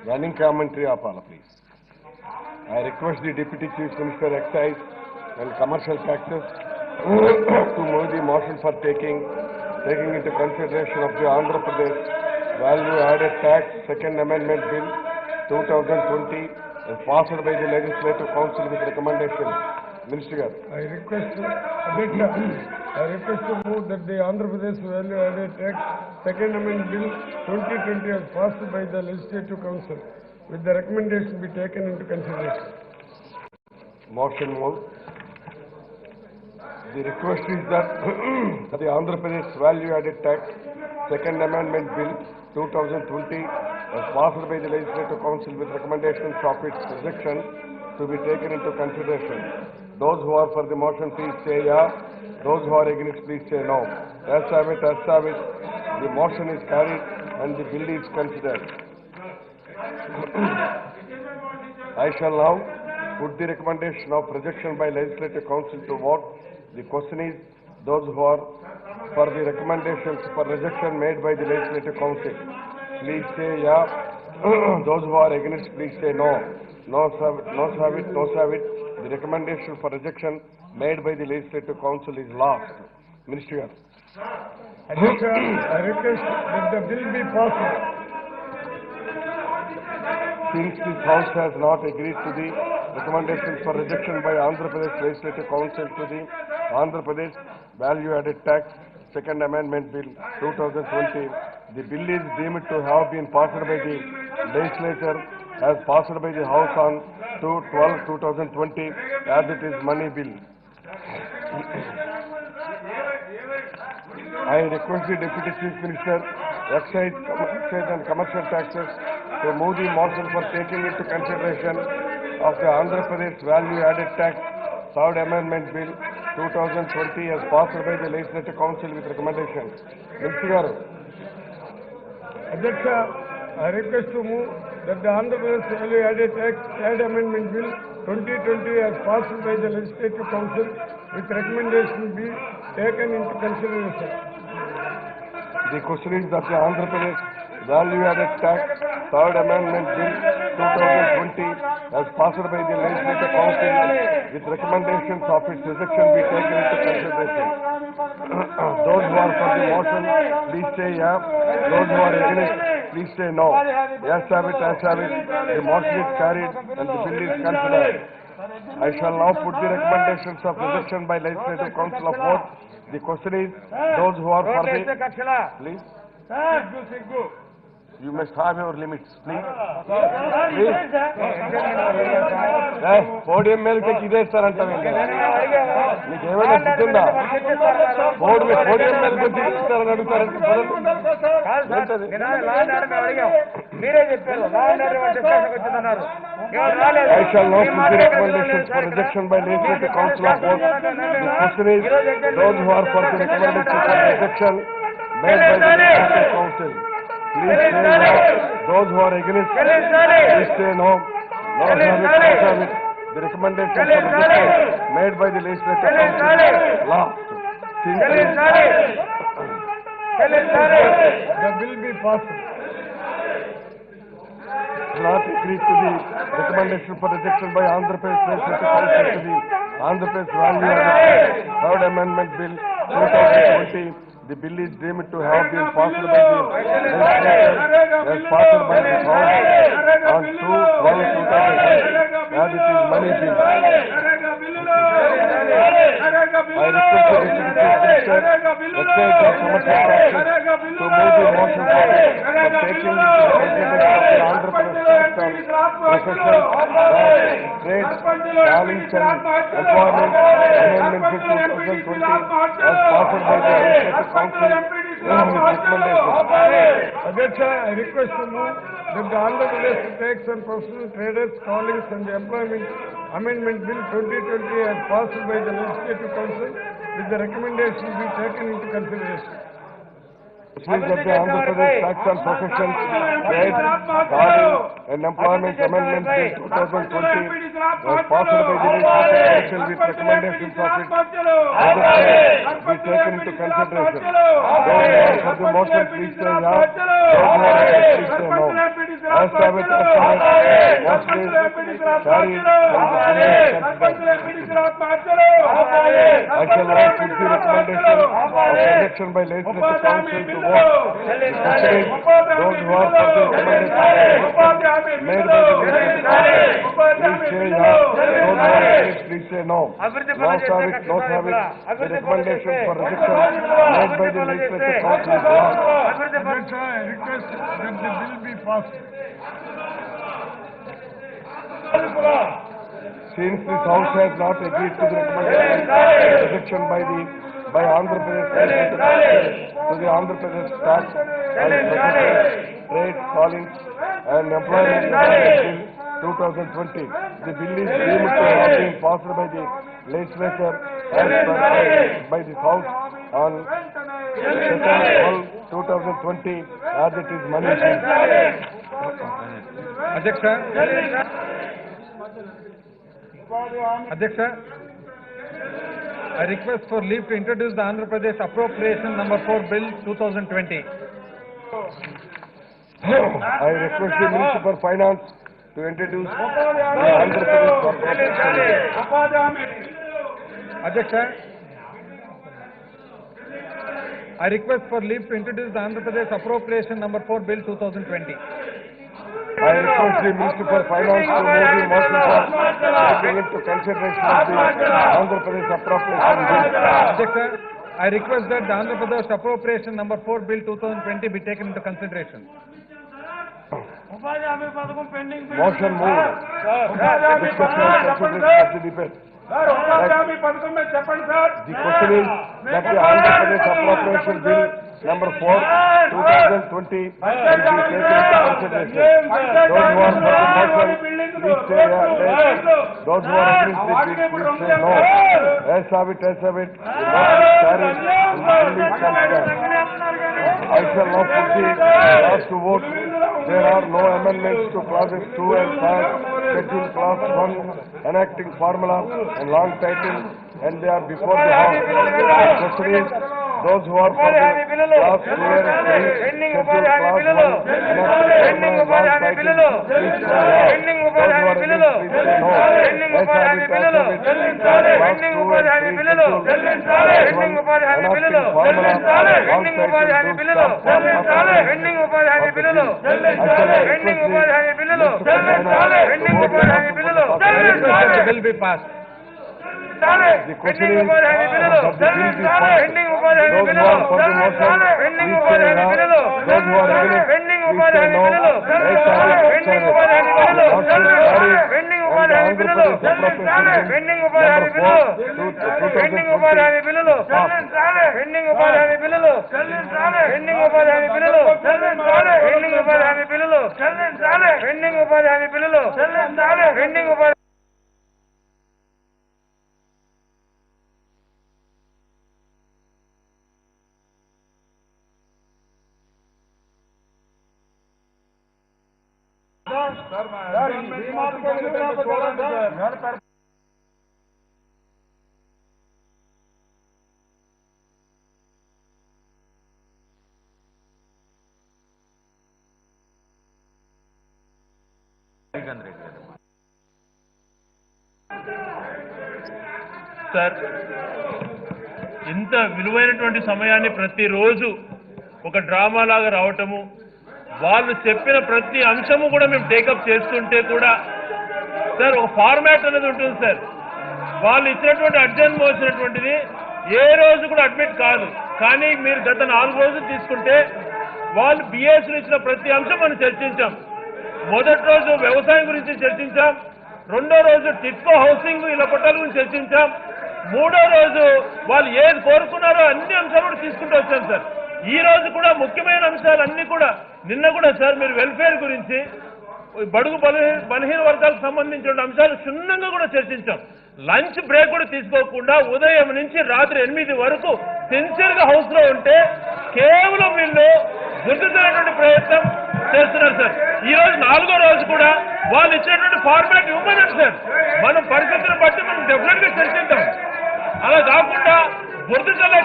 Running commentary Apala, please. I request the Deputy Chief Minister Excise and Commercial Taxes to move the motion for taking into consideration of the Andhra Pradesh Value Added Tax Second Amendment Bill 2020 as passed by the Legislative Council with recommendation. Minister. I request to move that the Andhra Pradesh Value Added Tax Second Amendment Bill 2020 as passed by the Legislative Council with the recommendation be taken into consideration. Motion moved. The request is that the Andhra Pradesh Value Added Tax Second Amendment Bill 2020 as passed by the Legislative Council with recommendations of its rejection to be taken into consideration. Those who are for the motion, please say yeah. Those who are against, please say no. As have it, the motion is carried and the bill is considered. I shall now put the recommendation of rejection by Legislative Council to vote. The question is, those who are for the recommendations for rejection made by the Legislative Council, please say yeah. Those who are against, please say no. No have it. The recommendation for rejection made by the Legislative Council is lost. Minister. I request that the bill be passed. Since this House has not agreed to the recommendations for rejection by Andhra Pradesh Legislative Council to the Andhra Pradesh Value Added Tax Second Amendment Bill 2020, the bill is deemed to have been passed by the legislature as passed by the House on 2/12/2020 as it is money bill. I request the Deputy Chief Minister, Excise and Commercial Taxes to move the motion for taking into consideration of the Andhra Pradesh Value Added Tax Third Amendment Bill 2020 as passed by the Legislative Council with recommendation. Minister. Adhyaksha, I request to move that the Andhra Pradesh Value Added Tax Third Amendment Bill 2020 as passed by the Legislative Council with recommendation be taken into consideration. The question is that the Andhra Pradesh Value Added Tax Third Amendment Bill 2020 as passed by the Legislative Council with recommendations of its rejection be taken into consideration. Those who are for the motion, please say yeah. Those who are against, please say no. Yes have it, the motion is carried and the bill is considered. I shall now put the recommendations of rejection by Legislative Council of vote. The question is, those who are for the... Please. You must have your limits, please. Podium ಮೇಲೆ ಇದೆ sir ಅಂತ మీకు ఏమైనా గుర్తుందా podium ಮೇಲೆ గుర్తిస్తారు అడుగుతారు మీరే చెప్పారు I shall now put the recommendations for rejection by Legislative Council of vote. The question is, those who are for the recommendations for rejection made by the Legislative Council, please say no. Those who are against, please say no. No have it. The recommendation for rejection made by the Legislative Council last. The bill be passed. Not agreed to the recommendation for rejection by Andhra Pradesh Legislative Council to the Andhra Pradesh Value Added Third Amendment Bill 2020. The bill is deemed to have been passed by the legislature as passed by the House on 2/12/2020 as it is money bill. I request the Deputy Chief Minister, Excise and Commercial Taxes to move the motion for taking into consideration of the Andhra Pradesh Tax on Professional Trade, Talents and Employment Amendment Bill 2020 as passed by the Legislative Council with recommendation. Adhyaksha, I request to move that the Andhra Pradesh Tax on Professional Traders, Callings and Employment Amendment Bill 2020 as passed by the Legislative Council with the recommendation be taken into consideration. Which means that the Andhra Pradesh Tax on Professions, Trade, Callings and Employment Amendment Bill 2020 was passed by the Legislative Council with recommendations of its be taken into consideration. Those who are for the motion, please say yes. Those who are against, please say no. As have it, motion is carried from the I shall now put the recommendation of selection by Legislative Council to vote. Considering those who are for the recommendation made by the Legislative Council, please say yes. Those who are against, please say no. Not have it, not have it. The recommendation for rejection made by the Legislative Council is lost. Adhyaksa, I request that the bill be passed. Since this House has not agreed to the recommendation rejection by Andhra Pradesh to the Andhra Pradesh Tax and Trade, Callings and Employment Bill 2020, the bill is deemed to have been passed by the legislature as by the House on September 12, 2020 as it is money bill. Adhyaksha, I request for leave to introduce the Andhra Pradesh Appropriation Number 4 Bill 2020. I request the Minister for Finance to introduce the Andhra Pradesh Appropriation. Adhyaksha, I request for leave to introduce the Andhra Pradesh Appropriation Number 4 Bill 2020. I request the Minister for Finance to move the motion for taking into consideration of the Andhra Pradesh Appropriation Bill. Adhyaksha, I request that the Andhra Pradesh Appropriation Number 4 Bill 2020 be taken into consideration. Motion moved. Discussion and consideration of the debate. The question is that the Andhra Pradesh Appropriation Bill Number 4, 2020 will be taken into consideration. Those who are for the motion, please say yes. Those who are against it, please say no. As have it, as have it. The motion is carried and the bill is considered. I shall now put the clause to vote. There are no amendments to clauses 2 and 5, schedule clause 1, enacting formula and long title, and they are before the House. The question is, those who are for the clause 2 and 3, schedule clause 1, enacting formula and long title, please say yes. Those who are against, please say no. As have it, as have it. Clause 2 and 3, schedule clause 1, enacting formula, long title, do stop for The bill be passed. The question is that the bill be passed. Those who are for the motion, please say yes. Those who are against, please say no. As have it, as have it. The motion is carried and the Andhra Pradesh Appropriation Bill Number 4, 2020 passed. Sir, ఇంత విలువైనటువంటి సమయాన్ని ప్రతిరోజు ఒక drama లాగా రావటము, వాళ్ళు చెప్పిన ప్రతి అంశము కూడా మేము టేకప్ చేస్తుంటే కూడా సార్ ఒక ఫార్మాట్ అనేది ఉంటుంది సార్. వాళ్ళు ఇచ్చినటువంటి అర్జెంట్ మోసినటువంటిది ఏ రోజు కూడా అడ్మిట్ కాదు. కానీ మీరు గత 4 రోజులు తీసుకుంటే వాళ్ళు బిఎస్లు ఇచ్చిన ప్రతి అంశం మనం చర్చించాం. మొదటి రోజు వ్యవసాయం గురించి చర్చించాం, రెండో రోజు టిట్కో హౌసింగ్ ఇలా పట్టాల గురించి చర్చించాం, మూడో రోజు వాళ్ళు ఏది కోరుకున్నారో అన్ని అంశాలు కూడా తీసుకుంటూ వచ్చాం సార్. ఈ రోజు కూడా ముఖ్యమైన అంశాలు అన్ని కూడా నిన్న కూడా సార్ మీరు వెల్ఫేర్ గురించి, బడుగు బలహీన వర్గాలకు సంబంధించిన అంశాలు క్షుణ్ణంగా కూడా చర్చించాం. లంచ్ బ్రేక్ కూడా తీసుకోకుండా ఉదయం నుంచి రాత్రి 8 వరకు సిన్సియర్గా హౌస్లో ఉంటే కేవలం వీళ్ళు గుర్తుతున్నటువంటి ప్రయత్నం చేస్తున్నారు సార్. ఈ రోజు 4వ రోజు కూడా వాళ్ళు ఇచ్చినటువంటి ఫార్మాట్ ఇవ్వమన్నారు సార్. మనం పరిస్థితులను బట్టి మనం డెఫినెట్ గా చర్చిద్దాం. అలా కాకుండా బురద చల్లే